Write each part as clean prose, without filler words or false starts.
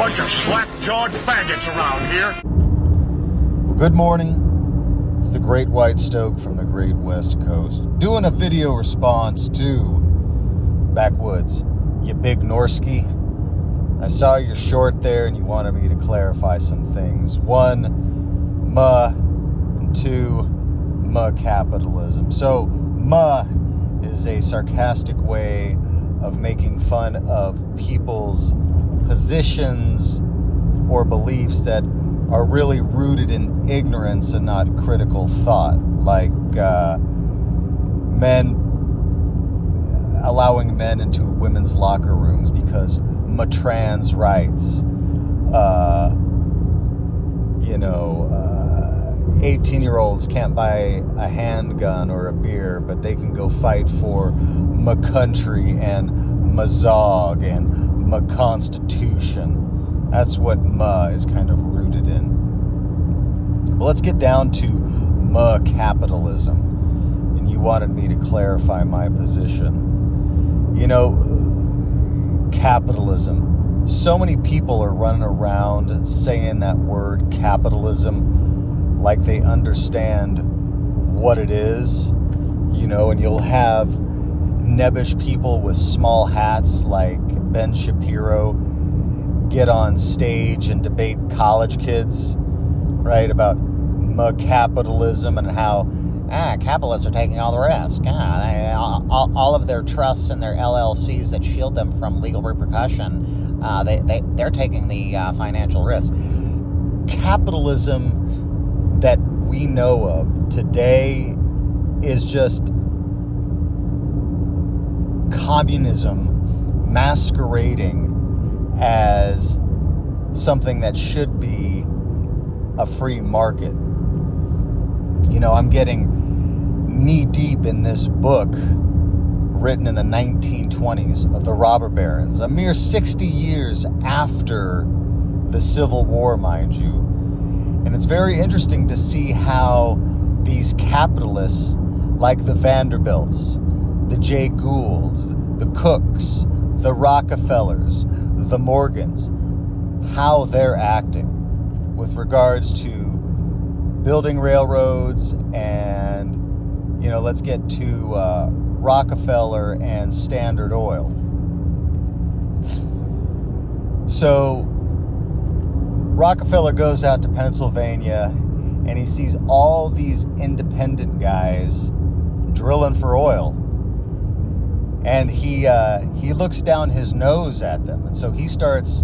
bunch of slack-jawed faggots around here. Well, good morning. It's the Great White Stoke from the Great West Coast, doing a video response to Backwoods, you big Norsky. I saw your short there and you wanted me to clarify some things. One, Muh, and two, Muh Capitalism. So, Muh is a sarcastic way of making fun of people's positions or beliefs that are really rooted in ignorance and not critical thought, like allowing men into women's locker rooms because trans rights, 18-year-olds can't buy a handgun or a beer, but they can go fight for my country and my Zog and my Constitution. That's what Muh is kind of rooted in. Well, let's get down to Muh Capitalism. And you wanted me to clarify my position. Capitalism. So many people are running around saying that word capitalism like they understand what it is, and you'll have nebbish people with small hats like Ben Shapiro get on stage and debate college kids, right, about capitalism and how capitalists are taking all the risk. All of their trusts and their LLCs that shield them from legal repercussion, they're taking the financial risk. Capitalism that we know of today is just communism masquerading as something that should be a free market. I'm getting knee-deep in this book written in the 1920s of the robber barons, a mere 60 years after the Civil War, mind you. And it's very interesting to see how these capitalists, like the Vanderbilts, the Jay Goulds, the Cooks, the Rockefellers, the Morgans, how they're acting with regards to building railroads and, let's get to Rockefeller and Standard Oil. So Rockefeller goes out to Pennsylvania and he sees all these independent guys drilling for oil. And he looks down his nose at them. And so he starts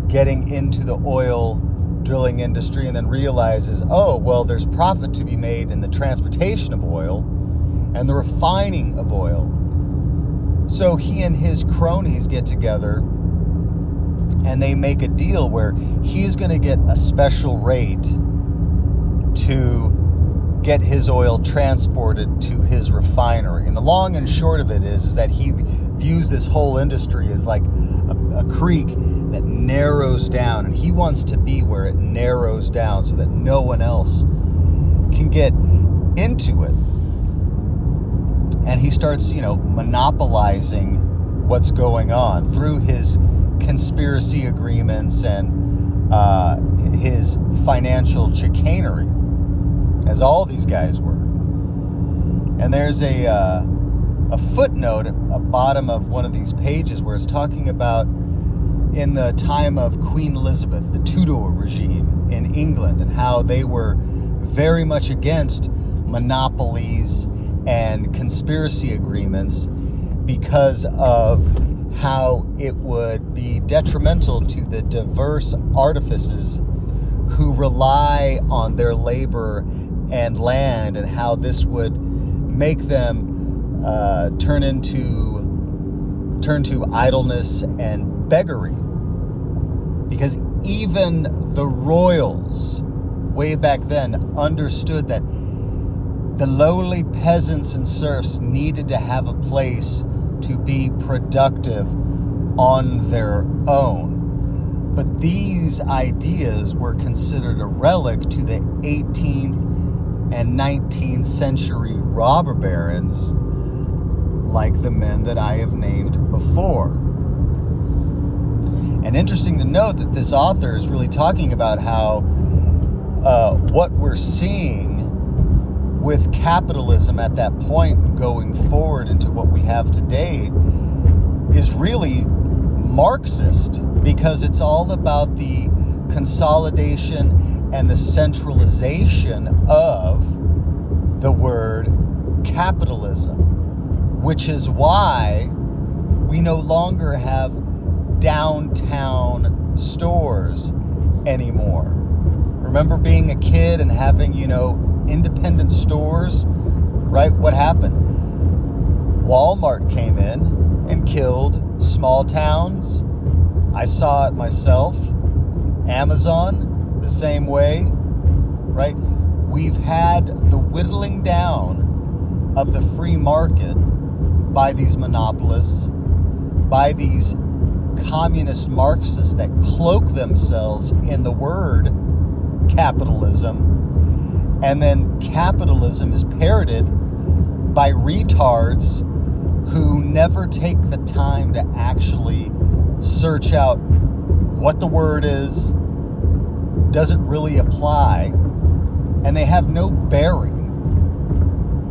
getting into the oil drilling industry and then realizes, there's profit to be made in the transportation of oil and the refining of oil. So he and his cronies get together and they make a deal where he's going to get a special rate to get his oil transported to his refinery. And the long and short of it is that he views this whole industry as like a creek that narrows down, and he wants to be where it narrows down so that no one else can get into it. And he starts, monopolizing what's going on through his conspiracy agreements and his financial chicanery, as all these guys were. And there's a footnote at the bottom of one of these pages where it's talking about in the time of Queen Elizabeth, the Tudor regime in England, and how they were very much against monopolies and conspiracy agreements because of how it would be detrimental to the diverse artificers who rely on their labor and land, and how this would make them turn to idleness and beggary. Because even the royals way back then understood that the lowly peasants and serfs needed to have a place to be productive on their own. But these ideas were considered a relic to the 18th and 19th century robber barons, like the men that I have named before. And interesting to note that this author is really talking about how what we're seeing with capitalism at that point going forward into what we have today is really Marxist, because it's all about the consolidation and the centralization of the word capitalism, which is why we no longer have downtown stores anymore. Remember being a kid and having, independent stores, right? What happened? Walmart came in and killed small towns. I saw it myself. Amazon, the same way, right? We've had the whittling down of the free market by these monopolists, by these communist Marxists that cloak themselves in the word capitalism. And then capitalism is parroted by retards who never take the time to actually search out what the word is, does it really apply, and they have no bearing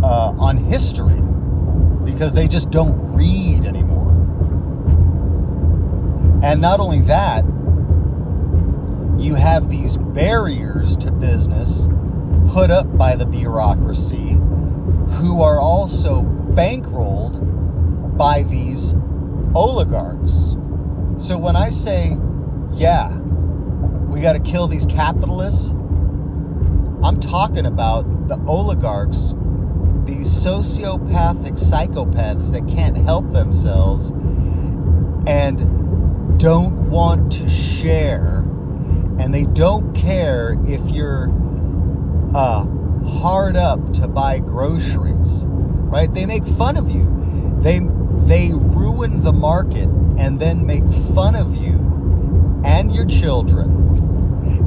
on history because they just don't read anymore. And not only that, you have these barriers to business put up by the bureaucracy who are also bankrolled by these oligarchs. So when I say, yeah, we got to kill these capitalists, I'm talking about the oligarchs, these sociopathic psychopaths that can't help themselves and don't want to share, and they don't care if you're hard up to buy groceries, right? They make fun of you. They ruin the market and then make fun of you and your children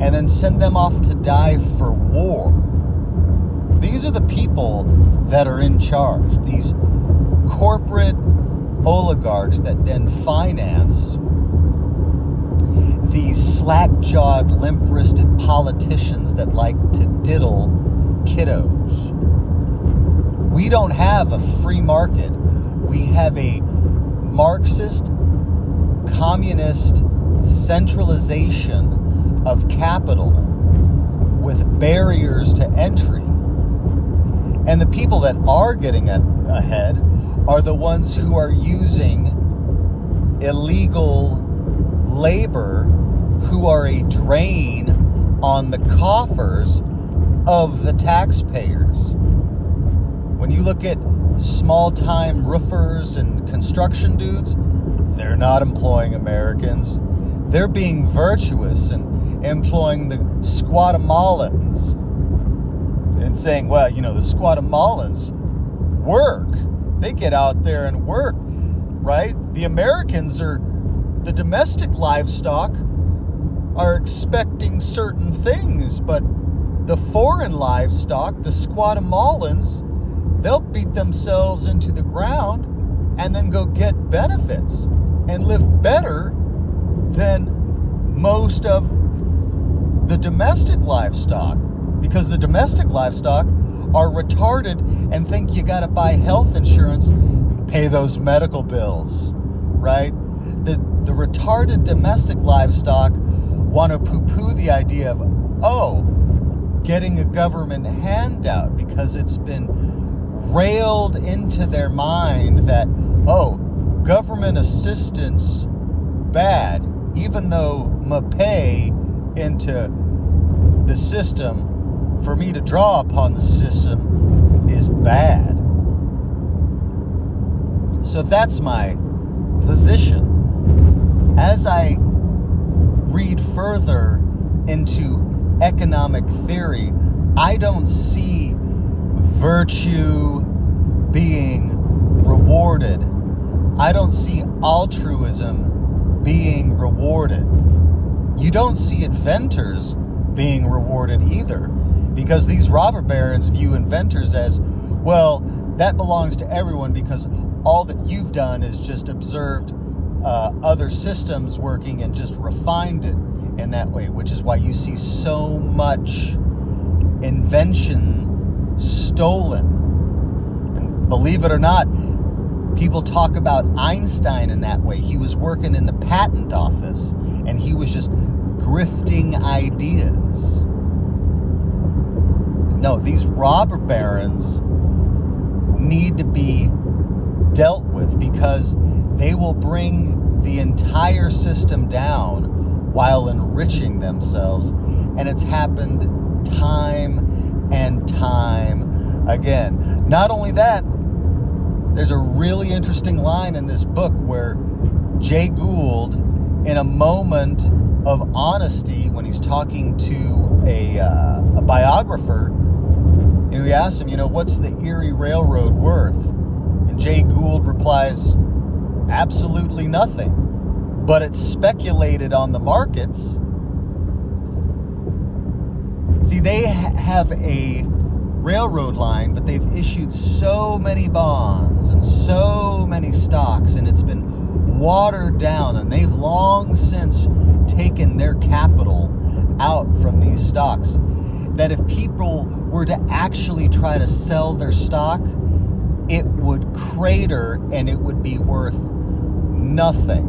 and then send them off to die for war. These are the people that are in charge. These corporate oligarchs that then finance these slack-jawed, limp-wristed politicians that like to diddle kiddos. We don't have a free market. We have a Marxist, communist centralization of capital with barriers to entry. And the people that are getting ahead are the ones who are using illegal labor, who are a drain on the coffers of the taxpayers. When you look at small-time roofers and construction dudes, they're not employing Americans. They're being virtuous and employing the Squatemalans and saying, well, the Squatemalans work. They get out there and work, right? The Americans the domestic livestock are expecting certain things, but the foreign livestock, the Squatemalans, they'll beat themselves into the ground and then go get benefits and live better than most of the domestic livestock, because the domestic livestock are retarded and think you got to buy health insurance and pay those medical bills, right? The retarded domestic livestock want to poo-poo the idea of, getting a government handout, because it's been railed into their mind that, government assistance bad, even though my pay into the system for me to draw upon the system is bad. So that's my position. As I read further into economic theory, I don't see virtue being rewarded. I don't see altruism being rewarded. You don't see inventors being rewarded either, because these robber barons view inventors as, well, that belongs to everyone because all that you've done is just observed other systems working and just refined it in that way, which is why you see so much invention stolen. And believe it or not, people talk about Einstein in that way. He was working in the patent office and he was just grifting ideas. No, these robber barons need to be dealt with because they will bring the entire system down while enriching themselves. And it's happened time and time again. Not only that, there's a really interesting line in this book where Jay Gould, in a moment of honesty, when he's talking to a biographer, he asks him, what's the Erie Railroad worth? And Jay Gould replies, absolutely nothing. But it's speculated on the markets. See, they have a railroad line, but they've issued so many bonds and so many stocks, and it's been watered down, and they've long since taken their capital out from these stocks, that if people were to actually try to sell their stock, it would crater and it would be worth nothing,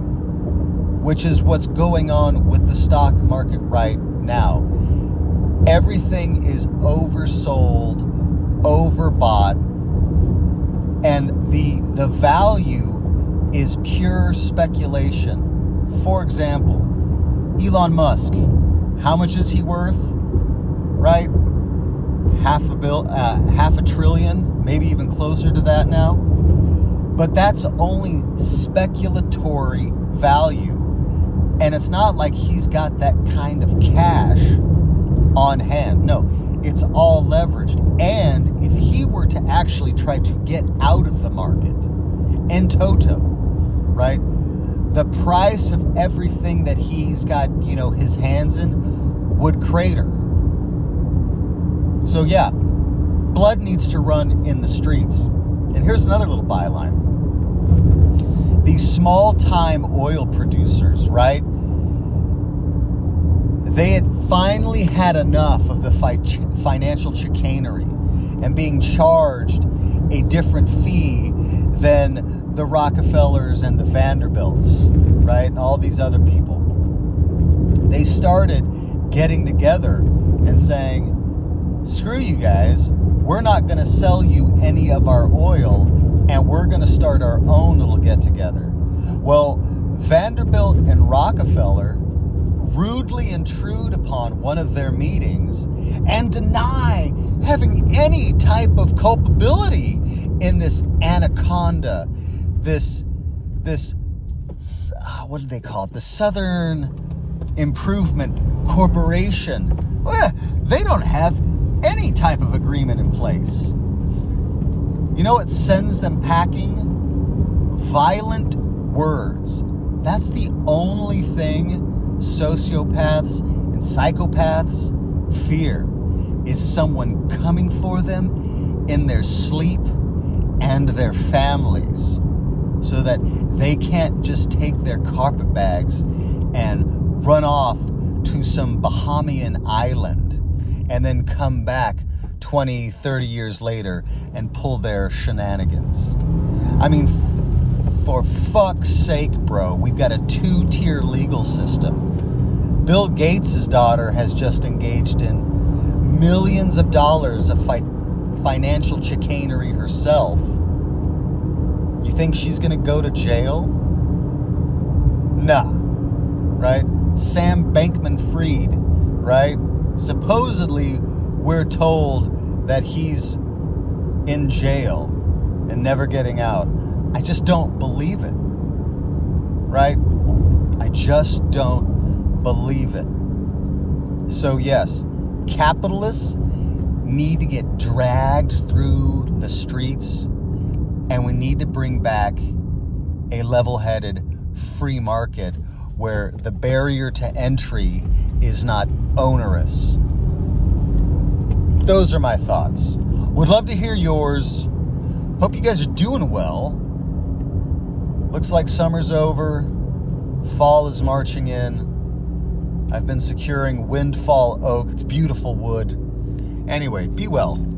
which is what's going on with the stock market right now. Everything is oversold, overbought, and the value is pure speculation. For example, Elon Musk, how much is he worth? Right? $500 billion, maybe even closer to that now. But that's only speculatory value. And it's not like he's got that kind of cash on hand. No, it's all leveraged. And if he were to actually try to get out of the market in toto, right, the price of everything that he's got, his hands in would crater. So yeah, blood needs to run in the streets. And here's another little byline. These small-time oil producers, right? They had finally had enough of the financial chicanery and being charged a different fee than the Rockefellers and the Vanderbilts, right? And all these other people. They started getting together and saying, screw you guys, we're not going to sell you any of our oil, and we're going to start our own little get-together. Well, Vanderbilt and Rockefeller rudely intrude upon one of their meetings and deny having any type of culpability in this anaconda, this what do they call it? The Southern Improvement Corporation. Well, they don't have any type of agreement in place. You know what sends them packing? Violent words. That's the only thing sociopaths and psychopaths fear, is someone coming for them in their sleep and their families, so that they can't just take their carpetbags and run off to some Bahamian island and then come back 20, 30 years later and pull their shenanigans. I mean, for fuck's sake, bro, we've got a 2-tier legal system. Bill Gates' daughter has just engaged in millions of dollars of financial chicanery herself. You think she's gonna go to jail? Nah, right? Sam Bankman-Fried, right? Supposedly, we're told that he's in jail and never getting out. I just don't believe it, right? I just don't believe it. So yes, capitalists need to get dragged through the streets, and we need to bring back a level-headed free market where the barrier to entry is not onerous. Those are my thoughts. Would love to hear yours. Hope you guys are doing well. Looks like summer's over. Fall is marching in. I've been securing windfall oak. It's beautiful wood. Anyway, be well.